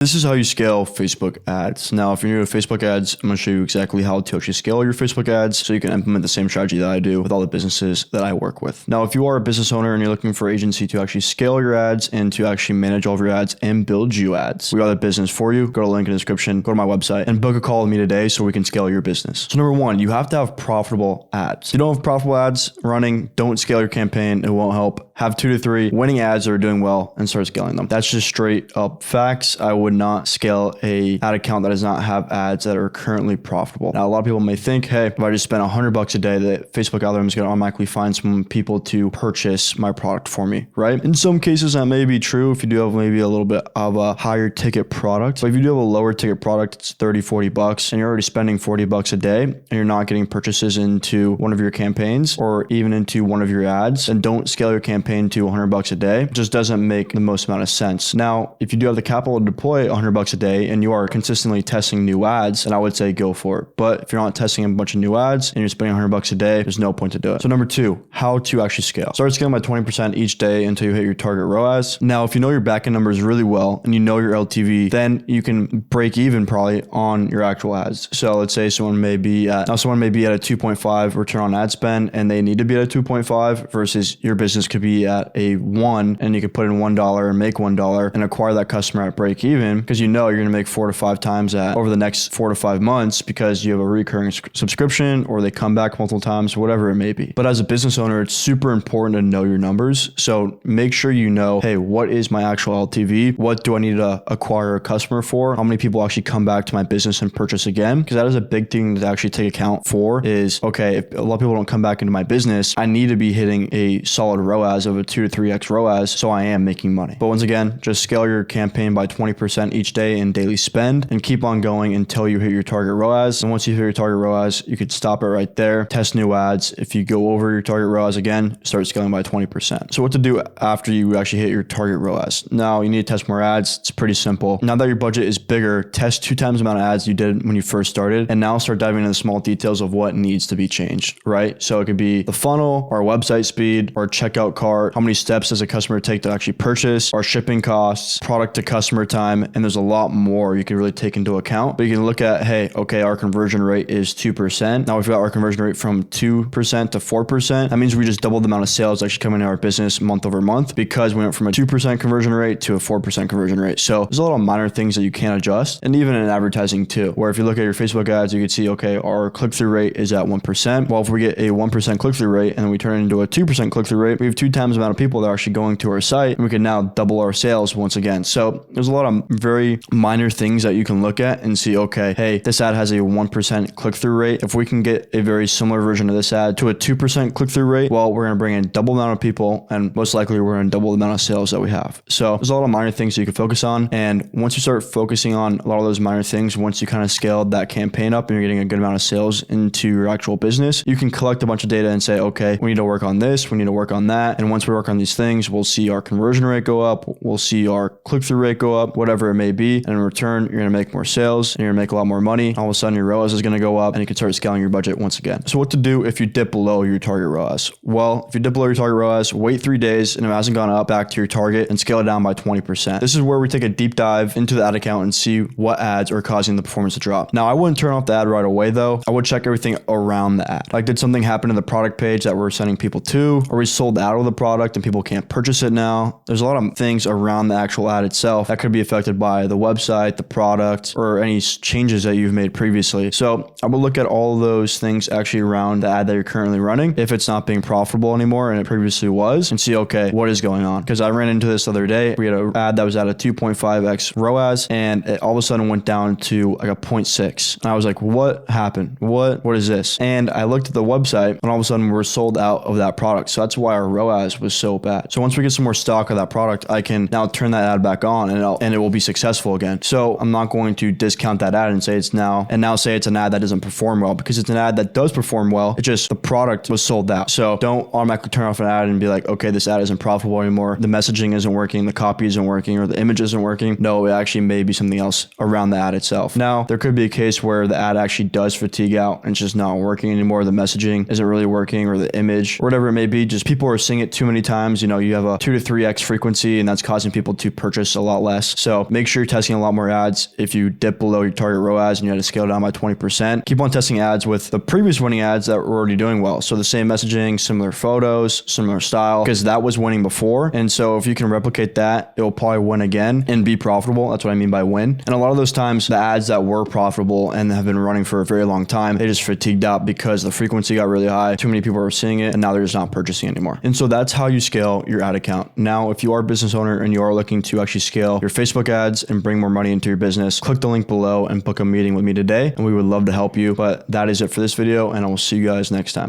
This is how you scale Facebook ads. Now, if you're new to Facebook ads, I'm going to show you exactly how to actually scale your Facebook ads so you can implement the same strategy that I do with all the businesses that I work with. Now, if you are a business owner and you're looking for an agency to actually scale your ads and to actually manage all of your ads and build you ads, we are the business for you. Go to the link in the description, go to my website and book a call with me today so we can scale your business. So number one, you have to have profitable ads. If you don't have profitable ads running, don't scale your campaign. It won't help. Have 2 to 3 winning ads that are doing well and start scaling them. That's just straight up facts. I would not scale a ad account that does not have ads that are currently profitable. Now, a lot of people may think, hey, if I just spend $100 a day, the Facebook algorithm is going to automatically find some people to purchase my product for me, right? In some cases, that may be true if you do have maybe a little bit of a higher ticket product. But if you do have a lower ticket product, it's 30, 40 bucks, and you're already spending 40 bucks a day, and you're not getting purchases into one of your campaigns or even into one of your ads, then don't scale your campaign to 100 bucks a day. It just doesn't make the most amount of sense. Now, if you do have the capital to deploy 100 bucks a day and you are consistently testing new ads, then I would say go for it. But if you're not testing a bunch of new ads and you're spending 100 bucks a day, there's no point to do it. So number 2, how to actually scale. Start scaling by 20% each day until you hit your target ROAS. Now, if you know your backend numbers really well and you know your LTV, then you can break even probably on your actual ads. So let's say someone may be at a 2.5 return on ad spend and they need to be at a 2.5 versus your business could be at a 1 and you could put in $1 and make $1 and acquire that customer at break even because you know you're going to make 4 to 5 times that over the next 4 to 5 months because you have a recurring subscription or they come back multiple times, whatever it may be. But as a business owner, it's super important to know your numbers. So make sure you know, hey, what is my actual LTV? What do I need to acquire a customer for? How many people actually come back to my business and purchase again? Because that is a big thing to actually take account for is, okay, if a lot of people don't come back into my business, I need to be hitting a solid ROAS of a 2 to 3x ROAS so I am making money. But once again, just scale your campaign by 20% each day in daily spend and keep on going until you hit your target ROAS. And once you hit your target ROAS, you could stop it right there, test new ads. If you go over your target ROAS again, start scaling by 20%. So what to do after you actually hit your target ROAS? Now you need to test more ads. It's pretty simple. Now that your budget is bigger, test 2 times the amount of ads you did when you first started and now start diving into the small details of what needs to be changed, right? So it could be the funnel, our website speed, our checkout cart, how many steps does a customer take to actually purchase, our shipping costs, product to customer time, and there's a lot more you can really take into account. But you can look at, hey, okay, our conversion rate is 2%. Now we've got our conversion rate from 2% to 4%. That means we just doubled the amount of sales actually coming in our business month over month because we went from a 2% conversion rate to a 4% conversion rate. So there's a lot of minor things that you can adjust, and even in advertising too, where if you look at your Facebook ads, you can see, okay, our click-through rate is at 1%. Well, if we get a 1% click-through rate and then we turn it into a 2% click-through rate, we have 2 times the amount of people that are actually going to our site, and we can now double our sales once again. So there's a lot of very minor things that you can look at and see, okay, hey, this ad has a 1% click-through rate. If we can get a very similar version of this ad to a 2% click-through rate, well, we're going to bring in double the amount of people and most likely we're going to double the amount of sales that we have. So there's a lot of minor things that you can focus on. And once you start focusing on a lot of those minor things, once you kind of scaled that campaign up and you're getting a good amount of sales into your actual business, you can collect a bunch of data and say, okay, we need to work on this, we need to work on that. And once we work on these things, we'll see our conversion rate go up, we'll see our click-through rate go up, whatever it may be. And in return, you're going to make more sales and you're going to make a lot more money. All of a sudden, your ROAS is going to go up and you can start scaling your budget once again. So what to do if you dip below your target ROAS? Well, if you dip below your target ROAS, wait 3 days and it hasn't gone up back to your target and scale it down by 20%. This is where we take a deep dive into the ad account and see what ads are causing the performance to drop. Now, I wouldn't turn off the ad right away though. I would check everything around the ad. Like, did something happen to the product page that we're sending people to? Or we sold out of the product and people can't purchase it now? There's a lot of things around the actual ad itself that could be affected by the website, the product, or any changes that you've made previously. So I would look at all of those things actually around the ad that you're currently running, if it's not being profitable anymore and it previously was, and see, okay, what is going on? Because I ran into this the other day. We had an ad that was at a 2.5x ROAS and it all of a sudden went down to like a 0.6. And I was like, what happened? What is this? And I looked at the website and all of a sudden we're sold out of that product. So that's why our ROAS was so bad. So once we get some more stock of that product, I can now turn that ad back on and it will be successful again. So I'm not going to discount that ad and say it's now say it's an ad that doesn't perform well, because it's an ad that does perform well. It's just the product was sold out. So don't automatically turn off an ad and be like, okay, this ad isn't profitable anymore. The messaging isn't working, the copy isn't working, or the image isn't working. No, it actually may be something else around the ad itself. Now, there could be a case where the ad actually does fatigue out and it's just not working anymore. The messaging isn't really working, or the image, or whatever it may be. Just people are seeing it too many times, you have a 2 to 3x frequency, and that's causing people to purchase a lot less. So make sure you're testing a lot more ads. If you dip below your target ROAS and you had to scale down by 20%, keep on testing ads with the previous winning ads that were already doing well. So the same messaging, similar photos, similar style, because that was winning before. And so if you can replicate that, it will probably win again and be profitable. That's what I mean by win. And a lot of those times, the ads that were profitable and have been running for a very long time, they just fatigued out because the frequency got really high. Too many people are seeing it, and now they're just not purchasing anymore. And so that's how you scale your ad account. Now, if you are a business owner and you are looking to actually scale your Facebook ads and bring more money into your business, click the link below and book a meeting with me today, and we would love to help you. But that is it for this video, and I will see you guys next time.